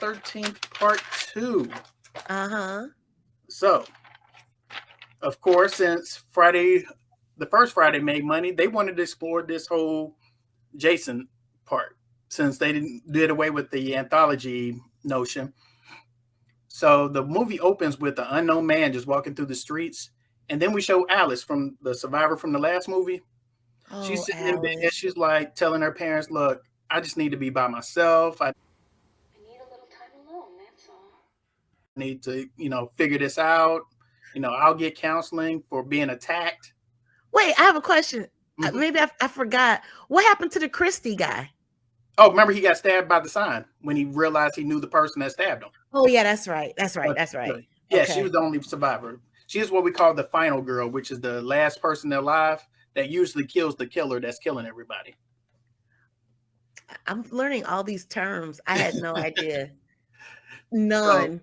13th Part 2. Uh-huh. So, of course, since the first Friday made money, they wanted to explore this whole Jason part since they did away with the anthology notion. So the movie opens with an unknown man just walking through the streets, and then we show Alice from the survivor from the last movie. She's Oh, sitting in bed. Alice. She's like telling her parents, "Look, I just need to be by myself. I need a little time alone, that's all. need to, figure this out. I'll get counseling for being attacked." Wait, I have a question. Mhm. Maybe I forgot. What happened to the Christie guy? Oh, remember he got stabbed by the sign when he realized he knew the person that stabbed him. Oh, yeah, that's right. That's right. But, That's right. yeah, Okay. she was the only survivor. She is what we call the final girl, which is the last person alive that usually kills the killer that's killing everybody. I'm learning all these terms. I had no idea. None.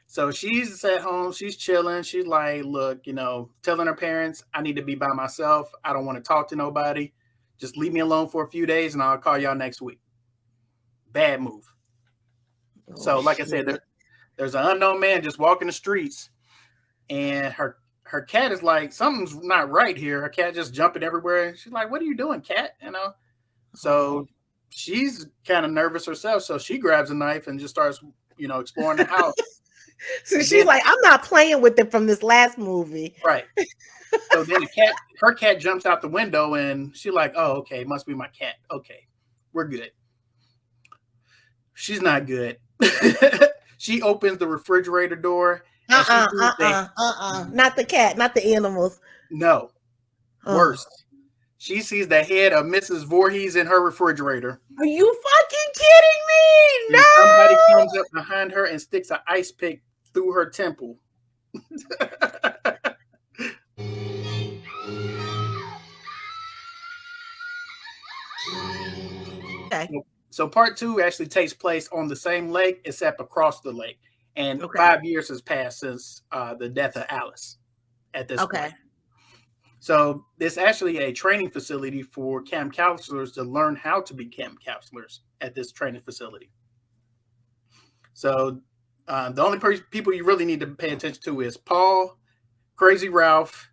So she's at home. She's chilling. She's like, look, telling her parents, I need to be by myself. I don't want to talk to nobody. Just leave me alone for a few days and I'll call y'all next week. Bad move. So, like I said, there's an unknown man just walking the streets, and her cat is like, something's not right here. Her cat just jumping everywhere. She's like, what are you doing, cat? So she's kind of nervous herself. So she grabs a knife and just starts, exploring the house. So she's like, I'm not playing with it from this last movie. Right. So then her cat jumps out the window and she's like, oh, okay, it must be my cat. Okay, we're good. She's not good. She opens the refrigerator door. Not the cat, not the animals. No. Worse. She sees the head of Mrs. Voorhees in her refrigerator. Are you fucking kidding me? No! Somebody comes up behind her and sticks an ice pick through her temple. Okay. So part 2 actually takes place on the same lake, except across the lake. And 5 years has passed since the death of Alice at this point. So it's actually a training facility for camp counselors to learn how to be camp counselors at this training facility. So the only people you really need to pay attention to is Paul, Crazy Ralph,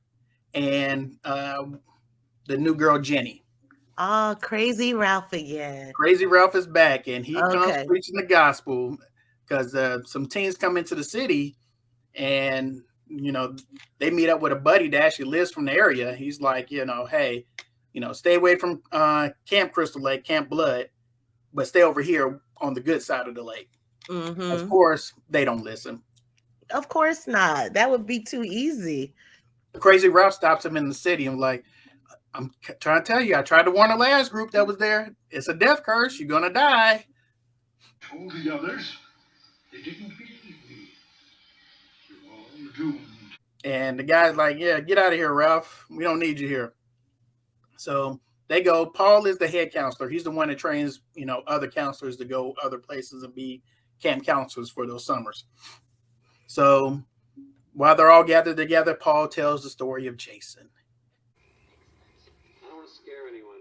and the new girl, Jenny. Oh, Crazy Ralph again. Crazy Ralph is back, and he comes preaching the gospel because some teens come into the city and, they meet up with a buddy that actually lives from the area. He's like, hey, stay away from Camp Crystal Lake, Camp Blood, but stay over here on the good side of the lake. Mm-hmm. Of course, they don't listen. Of course not. That would be too easy. Crazy Ralph stops him in the city and like, I'm trying to tell you, I tried to warn the last group that was there. It's a death curse. You're going to die. Told the others. They didn't believe me. You're all doomed. And the guy's like, yeah, get out of here, Ralph. We don't need you here. So they go. Paul is the head counselor. He's the one that trains, other counselors to go other places and be camp counselors for those summers. So while they're all gathered together, Paul tells the story of Jason. I don't want to scare anyone.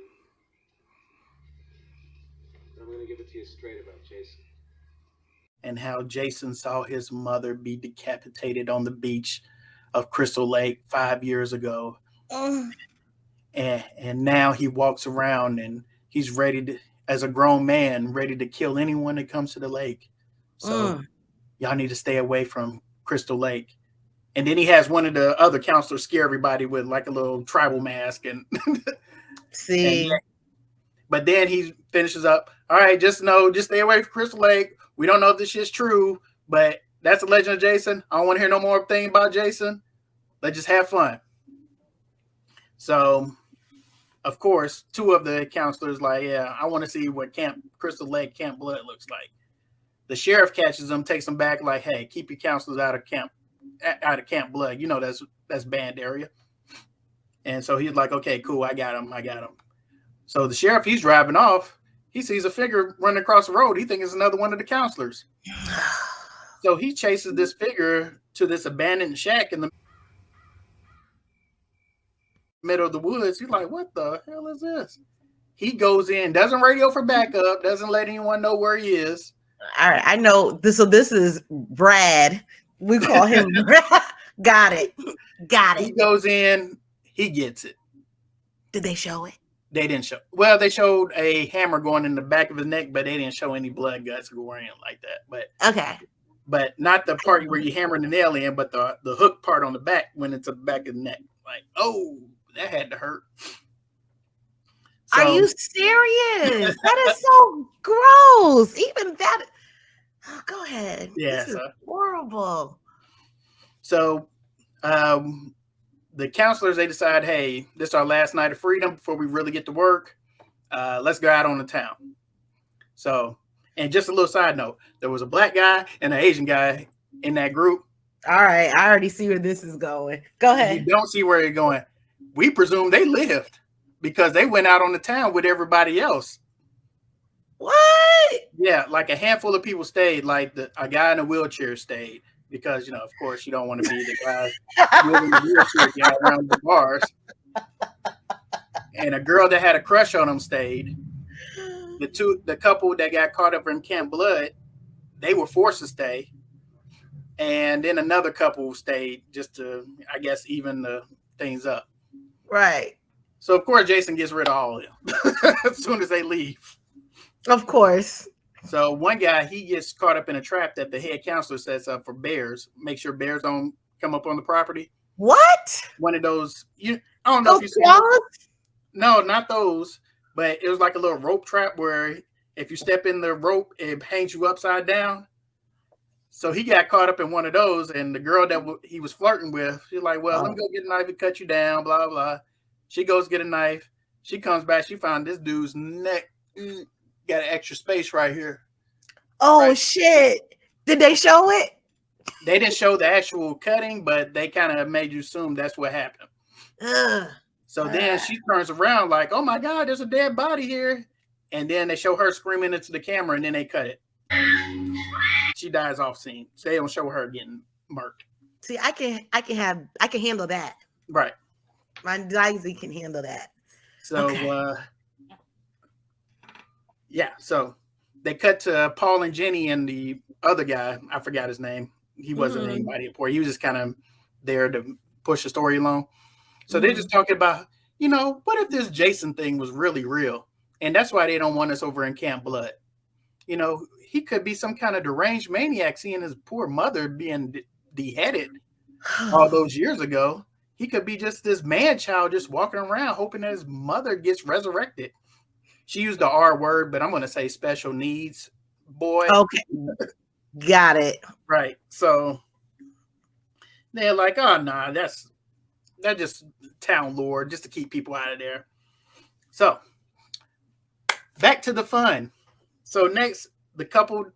I'm going to give it to you straight about Jason. And how Jason saw his mother be decapitated on the beach of Crystal Lake 5 years ago. And now he walks around and he's ready to, as a grown man, ready to kill anyone that comes to the lake. So y'all need to stay away from Crystal Lake. And then he has one of the other counselors scare everybody with like a little tribal mask. And see. But then he finishes up, all right, just stay away from Crystal Lake. We don't know if this shit's true, but that's the legend of Jason. I don't want to hear no more thing about Jason. Let's just have fun. So, of course, 2 of the counselors like, yeah, I want to see what Camp Crystal Lake, Camp Blood looks like. The sheriff catches them, takes them back like, hey, keep your counselors out of Camp Blood. That's banned area. And so he's like, okay, cool. I got him. So the sheriff, he's driving off. He sees a figure running across the road. He thinks it's another one of the counselors. So he chases this figure to this abandoned shack in the middle of the woods. He's like, what the hell is this? He goes in, doesn't radio for backup, doesn't let anyone know where he is. All right, I know this. So this is Brad. We call him Brad. Got it. He goes in, he gets it. Did they show it? They didn't show. Well, they showed a hammer going in the back of his neck, but they didn't show any blood, guts, or anything like that. Okay. But not the part where you hammer the nail in, but the hook part on the back went into the back of the neck. Like, oh, that had to hurt. So, are you serious? That is so gross. Even that. Oh, go ahead. Yeah, this is horrible. So, the counselors, they decide, hey, this is our last night of freedom before we really get to work. Let's go out on the town. So, and just a little side note, there was a black guy and an Asian guy in that group. All right, I already see where this is going. Go ahead. You don't see where you're going. We presume they lived because they went out on the town with everybody else. What? Yeah, like a handful of people stayed, like a guy in a wheelchair stayed. Because, of course, you don't want to be the guy wheeling the wheelchair guy around the bars. And a girl that had a crush on him stayed. The couple that got caught up in Camp Blood, they were forced to stay. And then another couple stayed just to, I guess, even the things up. Right. So, of course, Jason gets rid of all of them as soon as they leave. Of course. So one guy, he gets caught up in a trap that the head counselor sets up for bears. Make sure bears don't come up on the property. What? One of those, I don't know if you see. No, not those. But it was like a little rope trap where if you step in the rope, it hangs you upside down. So he got caught up in one of those, and the girl that he was flirting with, she's like, well, let me go get a knife and cut you down, blah, blah. She goes get a knife. She comes back. She found this dude's neck. Got an extra space right here. Oh, right. Shit. Did they show it? They didn't show the actual cutting, but they kind of made you assume that's what happened. So then she turns around like, oh my God, there's a dead body here. And then they show her screaming into the camera and then they cut it. She dies off scene. So they don't show her getting murked. See, I can handle that. Right. My Daisy can handle that. So, Okay. Yeah, so they cut to Paul and Jenny and the other guy. I forgot his name. He wasn't anybody important. He was just kind of there to push the story along. So they're just talking about, what if this Jason thing was really real? And that's why they don't want us over in Camp Blood. He could be some kind of deranged maniac seeing his poor mother being beheaded all those years ago. He could be just this man child just walking around hoping that his mother gets resurrected. She used the R word, but I'm going to say special needs boy. Okay. Got it. Right. So they're like, oh, nah, that's just town lore just to keep people out of there. So back to the fun. So next, the couple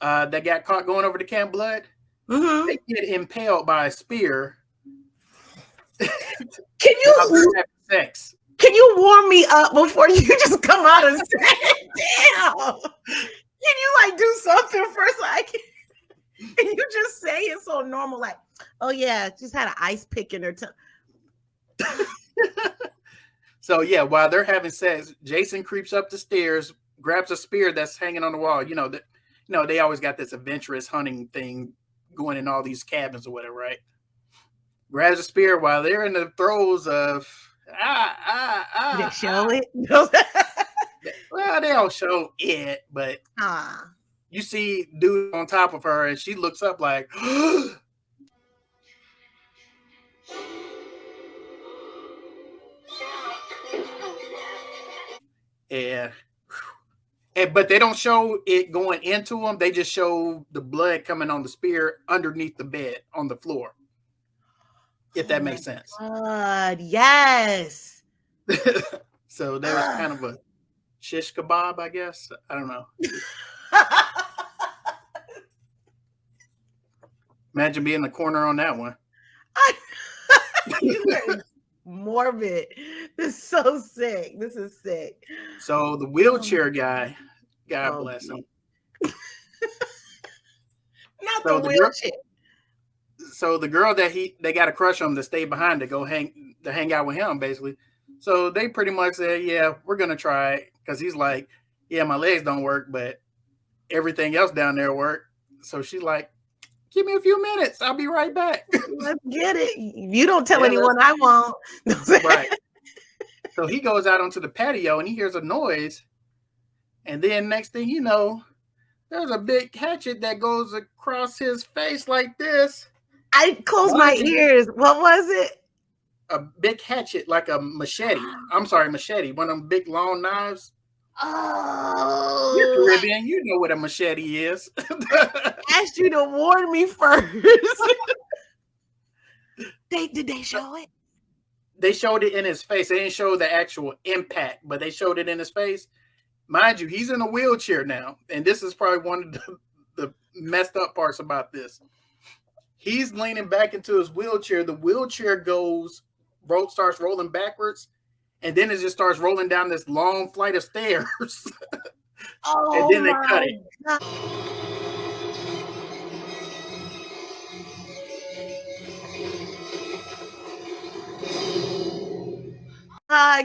that got caught going over to Camp Blood, they get impaled by a spear. Can you sex? Can you warm me up before you just come out and say, damn? Can you do something first? Can you just say it so normal? Like, oh yeah, just had an ice pick in her tongue. So yeah, while they're having sex, Jason creeps up the stairs, grabs a spear that's hanging on the wall. They always got this adventurous hunting thing going in all these cabins or whatever, right? Grabs a spear while they're in the throes of Did they show it? Well, they don't show it, but you see dude on top of her and she looks up like but they don't show it going into him. They just show the blood coming on the spear underneath the bed on the floor. If that makes sense. God, yes. So there was kind of a shish kebab, I guess. I don't know. Imagine being in the corner on that one. Morbid. This is so sick. This is sick. So the wheelchair guy, God bless him. Not the wheelchair. So the girl that they got a crush on to stay behind to go hang out with him, basically. So they pretty much said, yeah, we're gonna try it. Because he's like, yeah, my legs don't work, but everything else down there work. So she's like, give me a few minutes. I'll be right back. Let's get it. You don't tell Yeah, anyone I won't. Right. So he goes out onto the patio and he hears a noise. And then next thing you know, there's a big hatchet that goes across his face like this. I closed my ears. What was it? A big hatchet, like a machete. I'm sorry, machete. One of them big long knives. Oh, You're Caribbean. You know what a machete is. asked you to warn me first. Did they show it? They showed it in his face. They didn't show the actual impact, but they showed it in his face. Mind you, he's in a wheelchair now. And this is probably one of the messed up parts about this. He's leaning back into his wheelchair. The wheelchair starts rolling backwards. And then it just starts rolling down this long flight of stairs. Oh, and then they cut it.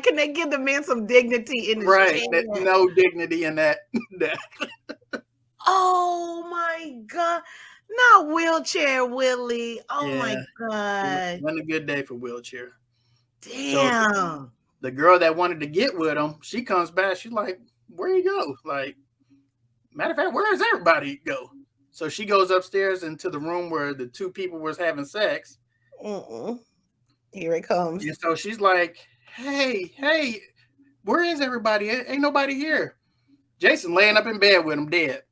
Can they give the man some dignity in his Right. chair? No dignity in that. Oh my God. Not wheelchair Willie. Oh Yeah. my God. Wasn't a good day for wheelchair. Damn. So the girl that wanted to get with him, she comes back. She's like, where you go? Like, matter of fact, where does everybody go? So she goes upstairs into the room where the two people was having sex. Here it comes. And so she's like, hey, where is everybody? Ain't nobody here. Jason laying up in bed with him dead.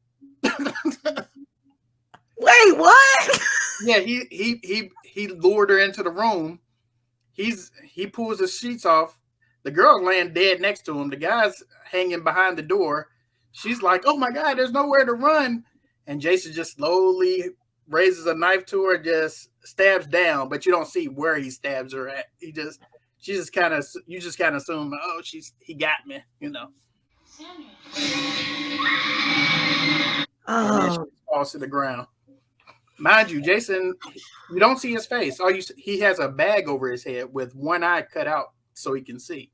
Wait, what? Yeah, he lured her into the room. He pulls the sheets off. The girl's laying dead next to him. The guy's hanging behind the door. She's like, oh my God, there's nowhere to run. And Jason just slowly raises a knife to her, just stabs down, but you don't see where he stabs her at. You just kind of assume, oh, he got me, you know. And then she falls to the ground. Mind you, Jason, you don't see his face. He has a bag over his head with one eye cut out so he can see.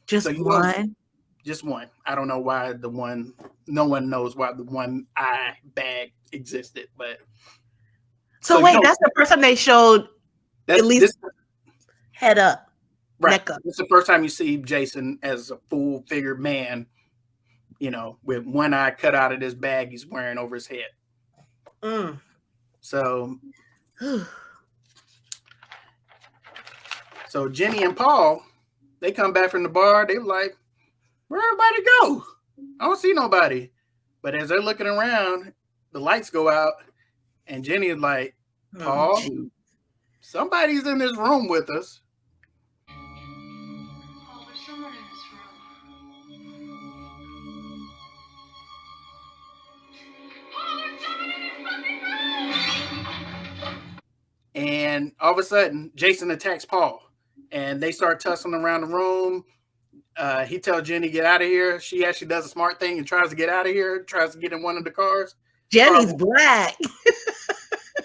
Just one? Just one. I don't know why no one knows why the one eye bag existed, but so wait, that's the person they showed at least head up, right. Neck up. This is the first time you see Jason as a full-figured man, you know, with one eye cut out of this bag he's wearing over his head. So Jenny and Paul, they come back from the bar. They were like, where everybody go? I don't see nobody. But as they're looking around, the lights go out, and Jenny is like, Paul, somebody's in this room with us. Oh, there's someone in this room. Oh, there's someone in this fucking room! And all of a sudden, Jason attacks Paul, and they start tussling around the room. He tells Jenny, get out of here. She actually does a smart thing and tries to get out of here, tries to get in one of the cars. Jenny's black.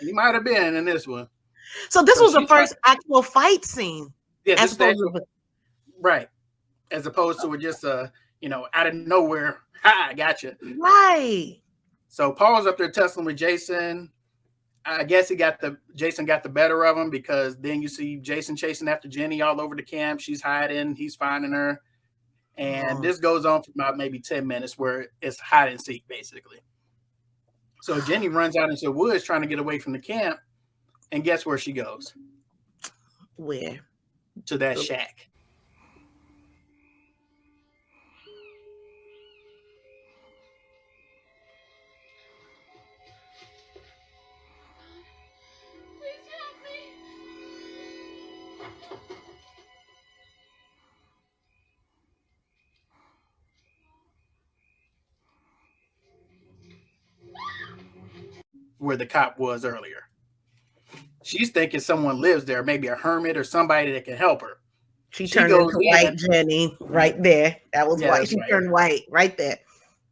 He might have been in this one. So this was the first actual fight scene. Yeah, right. As opposed to just out of nowhere. Ha, I gotcha. Right. So Paul's up there tussling with Jason. I guess Jason got the better of him, because then you see Jason chasing after Jenny all over the camp. She's hiding, he's finding her. And this goes on for about maybe 10 minutes where it's hide and seek, basically. So Jenny runs out into the woods trying to get away from the camp. And guess where she goes? Where? To that shack. Please help me. Where the cop was earlier. She's thinking someone lives there, maybe a hermit or somebody that can help her. She turned into white, Jenny, right there. That was white. She turned white right there.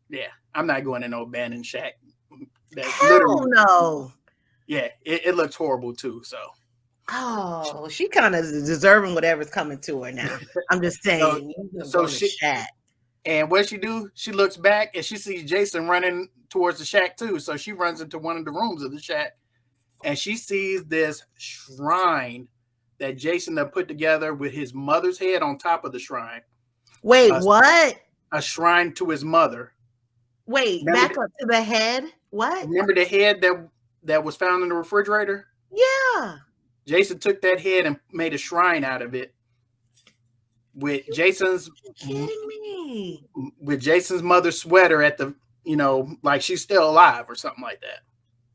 Yeah, I'm not going in no abandoned shack. Hell no. Yeah, it looks horrible too. So. Oh, she kind of deserving whatever's coming to her now. I'm just saying. So And what she do? She looks back and she sees Jason running towards the shack too. So she runs into one of the rooms of the shack and she sees this shrine that Jason had put together with his mother's head on top of the shrine. Wait, what? A shrine to his mother. Wait, back up to the head. What? Remember the head that was found in the refrigerator? Yeah. Jason took that head and made a shrine out of it with Jason's kidding me. With Jason's mother's sweater at the, like she's still alive or something like that.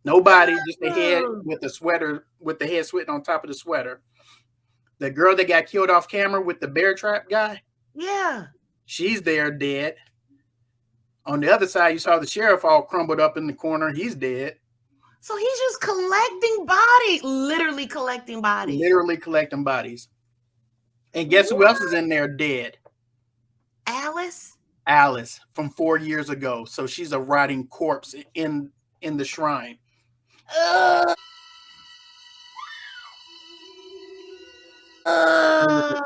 Nobody, just the head with the sweater, with the head sweating on top of the sweater. The girl that got killed off camera with the bear trap guy. Yeah. She's there dead. On the other side, you saw the sheriff all crumbled up in the corner. He's dead. So he's just collecting bodies, literally collecting bodies. Literally collecting bodies. And guess who else is in there dead? Alice? Alice from 4 years ago. So she's a rotting corpse in the shrine.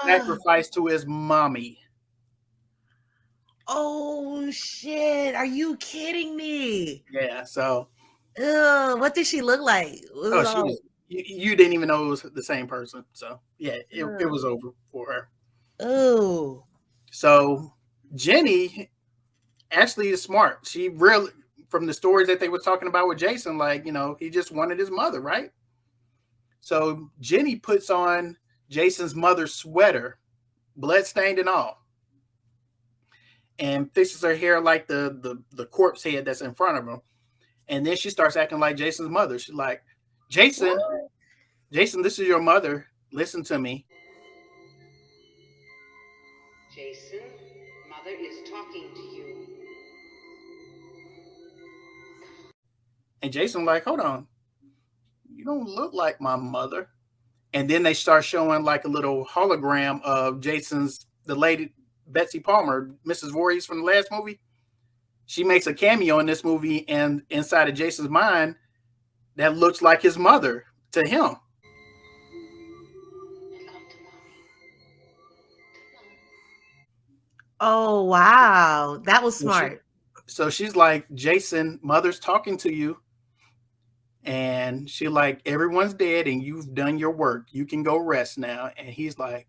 Sacrificed to his mommy. Oh shit! Are you kidding me? Yeah. So. What did she look like? You didn't even know it was the same person. So yeah, it was over for her. Oh. So Jenny actually is smart. She really, from the stories that they were talking about with Jason, like, he just wanted his mother, right? So Jenny puts on Jason's mother's sweater, bloodstained and all, and fixes her hair like the corpse head that's in front of her. And then she starts acting like Jason's mother. She's like, Jason, this is your mother. Listen to me. Jason, mother is talking to you. And Jason like, hold on. You don't look like my mother. And then they start showing like a little hologram of the lady, Betsy Palmer, Mrs. Voorhees from the last movie. She makes a cameo in this movie, and inside of Jason's mind, that looks like his mother to him. Oh, wow. That was smart. So she's like, Jason, mother's talking to you. And she like, everyone's dead and you've done your work. You can go rest now. And he's like,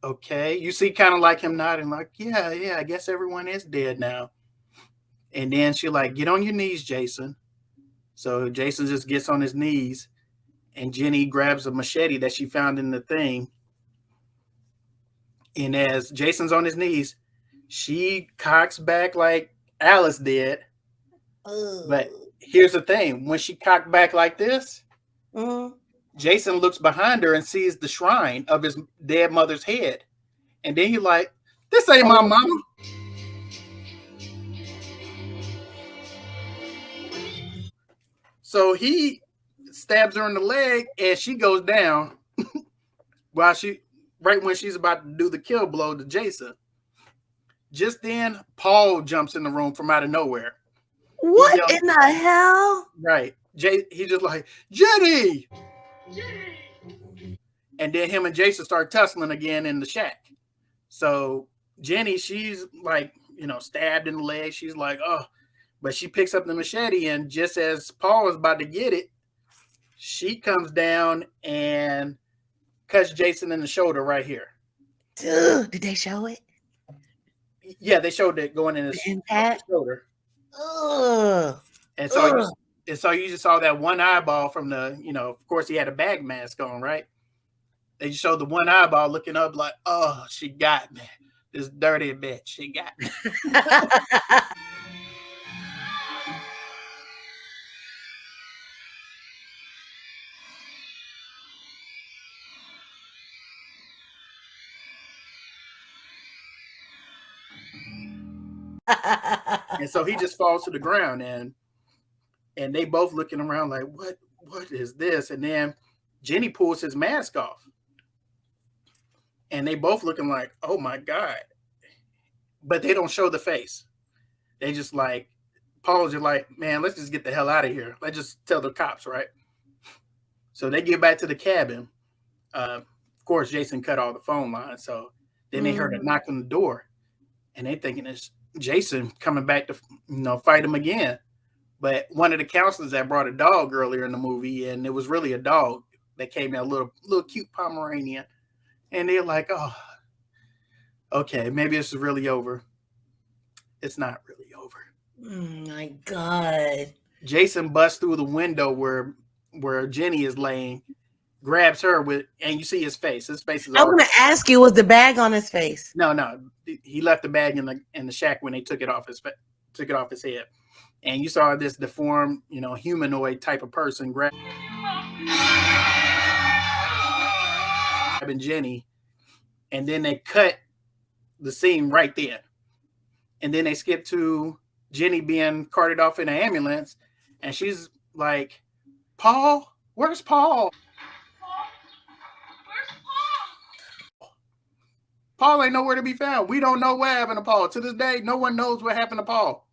okay. You see kind of like him nodding like, yeah, I guess everyone is dead now. And then she like, get on your knees, Jason. So Jason just gets on his knees and Jenny grabs a machete that she found in the thing. And as Jason's on his knees, she cocks back like Alice did. But here's the thing. When she cocked back like this, Jason looks behind her and sees the shrine of his dead mother's head. And then he's like, this ain't my mama. So he stabs her in the leg and she goes down right when she's about to do the kill blow to Jason. Just then, Paul jumps in the room from out of nowhere. What in the hell? Right. He's just like, Jenny! And then him and Jason start tussling again in the shack. So Jenny, she's like, stabbed in the leg. She's like, oh. But she picks up the machete, and just as Paul is about to get it, she comes down and cuts Jason in the shoulder right here. Dude, did they show it? Yeah, they showed it going in his shoulder. And so you just saw that one eyeball from the, of course he had a bag mask on, right? They just showed the one eyeball looking up like, oh, she got me. This dirty bitch, she got me. And so he just falls to the ground, and they both looking around like, what is this? And then Jenny pulls his mask off, and they both looking like, oh my God. But they don't show the face. They just like, Paul's just like, man, let's just get the hell out of here. Let's just tell the cops, right? So they get back to the cabin. Of course, Jason cut all the phone lines. So then they heard a knock on the door. and they thinking it's Jason coming back to fight him again. But one of the counselors that brought a dog earlier in the movie, and it was really a dog that came in, a little cute Pomeranian, and they're like, oh, okay, maybe this is really over. It's not really over. Oh my God. Jason busts through the window where Jenny is laying, grabs her and you see his face. His face is. I was going to ask you, was the bag on his face? No. He left the bag in the shack when they took it off his head, and you saw this deformed, humanoid type of person grabbing Jenny, and then they cut the scene right there, and then they skip to Jenny being carted off in an ambulance, and she's like, "Paul, where's Paul? Paul ain't nowhere to be found. We don't know what happened to Paul. To this day, no one knows what happened to Paul."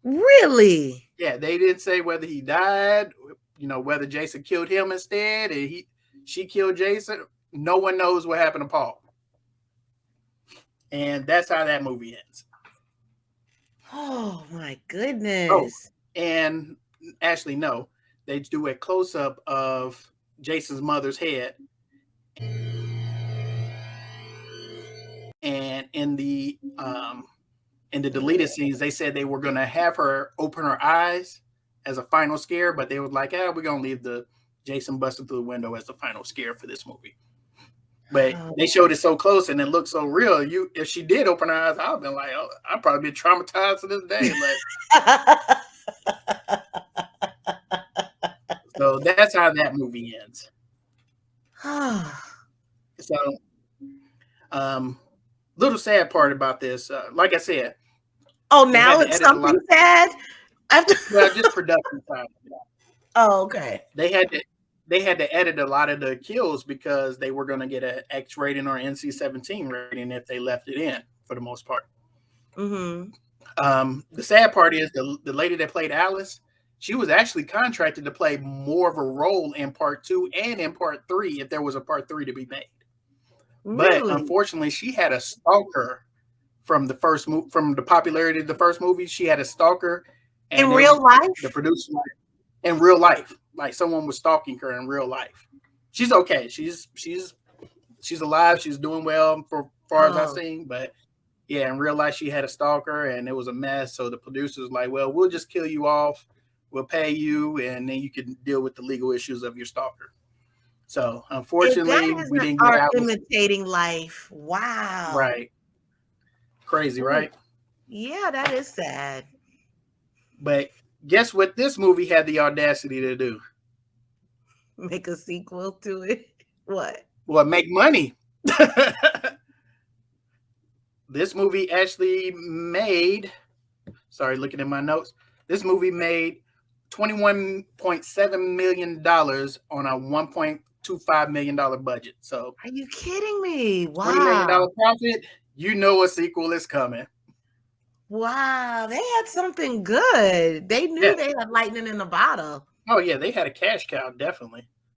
Really? Yeah, they didn't say whether he died, whether Jason killed him instead, and she killed Jason. No one knows what happened to Paul. And that's how that movie ends. Oh my goodness. Oh, and actually, no, they do a close-up of Jason's mother's head. And in the deleted scenes, they said they were going to have her open her eyes as a final scare, but they were like, we're going to leave the Jason busting through the window as the final scare for this movie. But they showed it so close and it looked so real. If she did open her eyes, I would have been like, oh, I'd probably be traumatized to this day. So that's how that movie ends. So, little sad part about this, like I said. Oh, now it's something sad? Well, just production time. Oh, okay. They had to edit a lot of the kills because they were going to get an X rating or NC-17 rating if they left it in for the most part. Mm-hmm. The sad part is the lady that played Alice, she was actually contracted to play more of a role in part 2 and in part 3 if there was a part 3 to be made. Really? But unfortunately, she had a stalker from the popularity of the first movie. She had a stalker in real life. The producer, in real life, like someone was stalking her in real life. She's okay. She's alive. She's doing well for far as I've seen. But yeah, in real life, she had a stalker, and it was a mess. So the producers were like, well, we'll just kill you off. We'll pay you, and then you can deal with the legal issues of your stalker. So unfortunately, we didn't get out. Imitating life. Wow. Right. Crazy, right? Yeah, that is sad. But guess what this movie had the audacity to do? Make a sequel to it? What? Well, make money. This movie actually made, looking at my notes, this movie made $21.7 million on a $1.25 million budget. So, are you kidding me? Wow. $20 million profit. You know a sequel is coming. Wow, they had something good. They knew they had lightning in the bottle. Oh yeah, they had a cash cow, definitely.